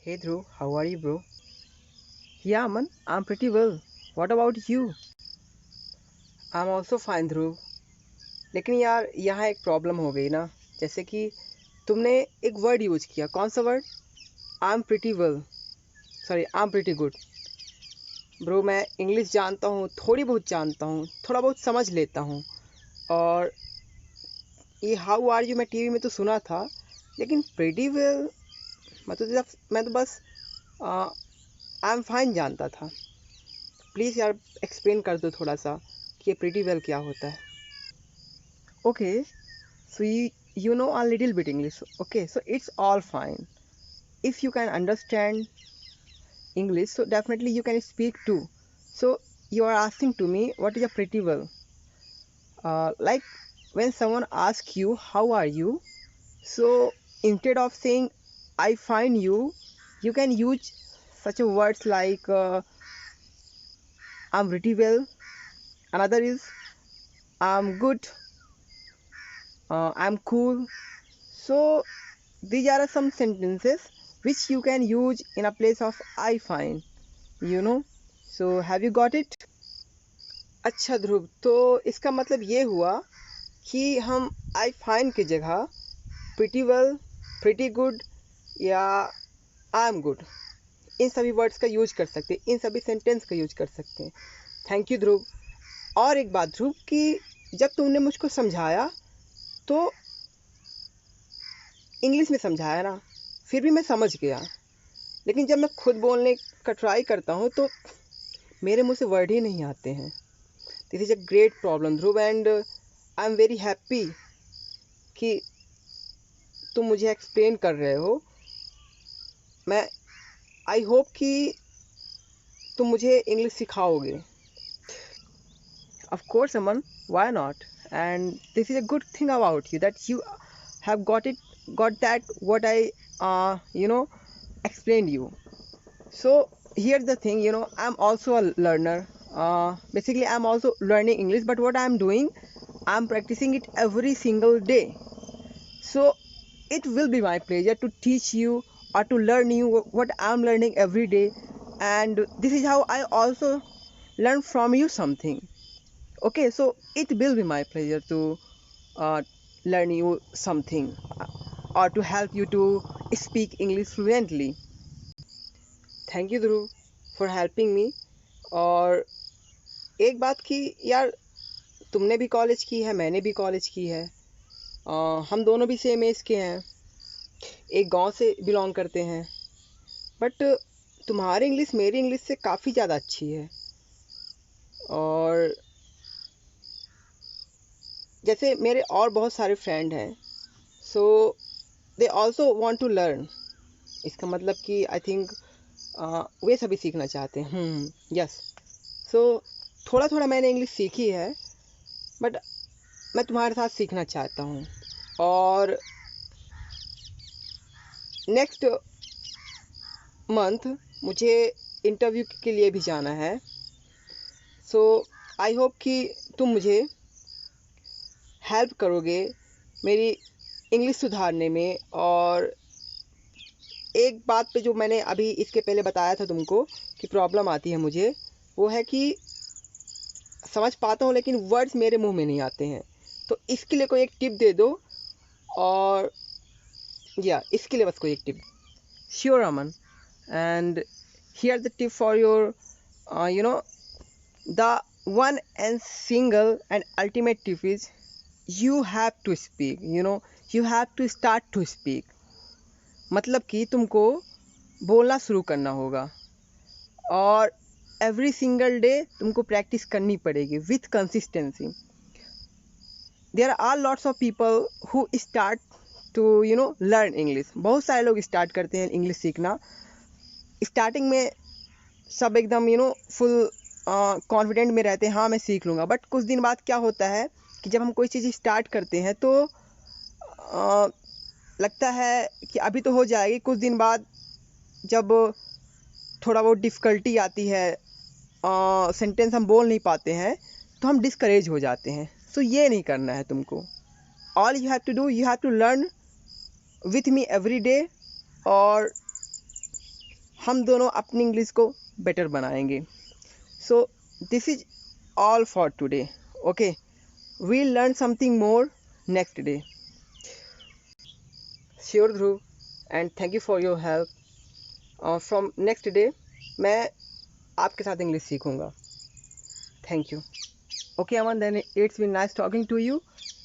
Hey Dhruv, how are you, bro? Yeah, man, I'm pretty well. What about you? I'm also fine, ध्रुव। लेकिन यार यहाँ एक problem हो गई ना। जैसे कि तुमने एक वर्ड यूज किया, कौन सा word? I am pretty well, sorry I am pretty good. Bro, मैं इंग्लिश जानता हूँ, थोड़ी बहुत जानता हूँ, थोड़ा बहुत समझ लेता हूँ। और ये हाउ आर यू मैं टीवी में तो सुना था, लेकिन प्रिटी वेल मैं तो बस आई एम फाइन जानता था। प्लीज़ यार एक्सप्लेन कर दो थोड़ा सा कि ये प्रिटी वेल क्या होता है। Okay, so you know a little bit English. Okay, so it's all fine. If you can understand English, so definitely you can speak too. So you are asking to me what is a pretty well? Like when someone asks you how are you, so instead of saying I find you, you can use such a words like I'm pretty well. Another is I'm good. I'm cool. So these are some sentences which you can use in a place of I find, you know. So have you got it? अच्छा ध्रुव, तो इसका मतलब ये हुआ कि हम I find की जगह प्रिटी वेल, प्रिटी गुड या आई एम गुड, इन सभी वर्ड्स का यूज कर सकते हैं, इन सभी सेंटेंस का यूज कर सकते हैं। थैंक यू ध्रुव। और एक बात ध्रुव कि जब तुमने मुझको समझाया तो इंग्लिश में समझाया ना, फिर भी मैं समझ गया। लेकिन जब मैं खुद बोलने का ट्राई करता हूँ तो मेरे मुंह से वर्ड ही नहीं आते हैं। This is a great problem Dhruv, and I am very happy कि तुम मुझे एक्सप्लेन कर रहे हो। मैं आई होप कि तुम मुझे इंग्लिश सिखाओगे। Of course Aman, why not? And this is a good thing about you that you have got that what I you know explained you. So here's the thing, I'm also a learner. Basically I'm also learning English, but what I'm doing, I'm practicing it every single day. So it will be my pleasure to teach you or to learn you what I'm learning every day. And this is how I also learn from you something. Okay, so it will be my pleasure to learn you something, or to help you to speak English fluently. Thank you Dhruv for helping me. और एक बात कि यार, तुमने भी college की है, मैंने भी कॉलेज की है। हम दोनों भी सेम एज के हैं, एक गांव से बिलोंग करते हैं। बट तुम्हारी इंग्लिश मेरी इंग्लिश से काफ़ी ज़्यादा अच्छी है। और जैसे मेरे और बहुत सारे फ्रेंड हैं, so they also want to learn. इसका मतलब कि आई थिंक वे सभी सीखना चाहते हैं। यस। सो थोड़ा थोड़ा मैंने इंग्लिश सीखी है, बट मैं तुम्हारे साथ सीखना चाहता हूँ। और नेक्स्ट मंथ मुझे इंटरव्यू के लिए भी जाना है। सो आई होप कि तुम मुझे हेल्प करोगे मेरी इंग्लिश सुधारने में। और एक बात पे जो मैंने अभी इसके पहले बताया था तुमको कि प्रॉब्लम आती है मुझे, वो है कि समझ पाता हूँ लेकिन वर्ड्स मेरे मुंह में नहीं आते हैं। तो इसके लिए कोई एक टिप दे दो। और या इसके लिए बस कोई एक tip. Sure Aman, and here's the tip for your the one and single and ultimate tip is you have to speak, you have to start to speak। मतलब कि तुमको बोलना शुरू करना होगा, और एवरी सिंगल डे तुमको प्रैक्टिस करनी पड़ेगी with consistency. There are lots of people who start to learn English. बहुत सारे लोग स्टार्ट करते हैं इंग्लिश सीखना। स्टार्टिंग में सब एकदम फुल कॉन्फिडेंट में रहते हैं, हाँ मैं सीख लूँगा। बट कुछ दिन बाद क्या होता है कि जब हम कोई चीज़ स्टार्ट करते हैं तो लगता है कि अभी तो हो जाएगी। कुछ दिन बाद जब थोड़ा बहुत डिफ़िकल्टी आती है, सेंटेंस हम बोल नहीं पाते हैं, तो हम डिस्करेज हो जाते हैं। सो ये नहीं करना है तुमको। All you have to do, you have to learn with me every day. और हम दोनों अपनी इंग्लिश को बेटर बनाएंगे. So this is all for today. Okay, we'll learn something more next day. Sure Dhruv, and thank you for your help. From next day मैं आपके साथ English सीखूंगा. Thank you. Okay Aman, then it's been nice talking to you,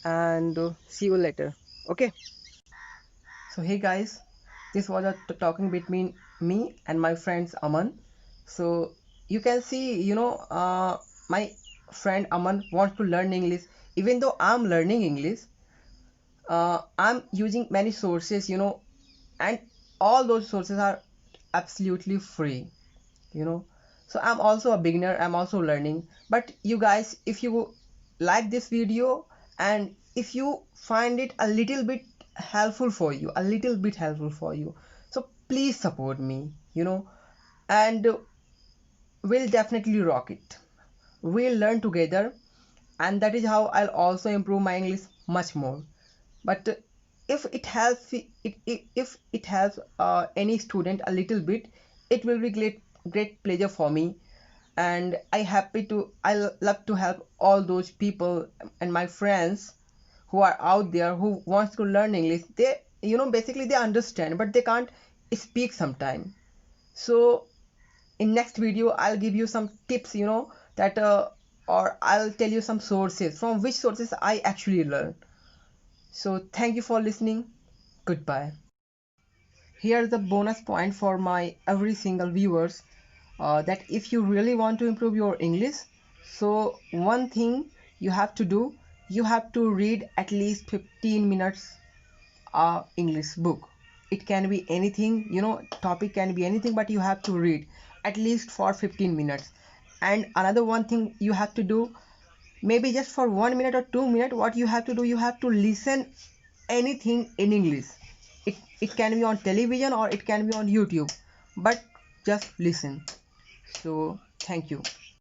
and see you later. Okay. So hey guys, this was a talking between me and my friends Aman. So you can see, my friend Aman wants to learn English. Even though I'm learning English, I'm using many sources, and all those sources are absolutely free, you know. So I'm also a beginner, I'm also learning. But you guys, if you like this video and if you find it a little bit helpful for you, so please support me, and we'll definitely rock it. We'll learn together, and that is how I'll also improve my English much more. But if it helps, if it helps any student a little bit, it will be great pleasure for me. And I love to help all those people and my friends who are out there who wants to learn English. They, basically they understand but they can't speak sometime. So in next video I'll give you some tips, that or I'll tell you some sources from which sources I actually learn. So thank you for listening. Goodbye. Here's the bonus point for my every single viewers, that if you really want to improve your English, so one thing you have to do, you have to read at least 15 minutes English book. It can be anything, topic can be anything, but you have to read at least for 15 minutes. And another one thing you have to do, maybe just for 1 minute or 2 minutes, what you have to do, you have to listen anything in English. It can be on television or it can be on YouTube, but just listen. So thank you.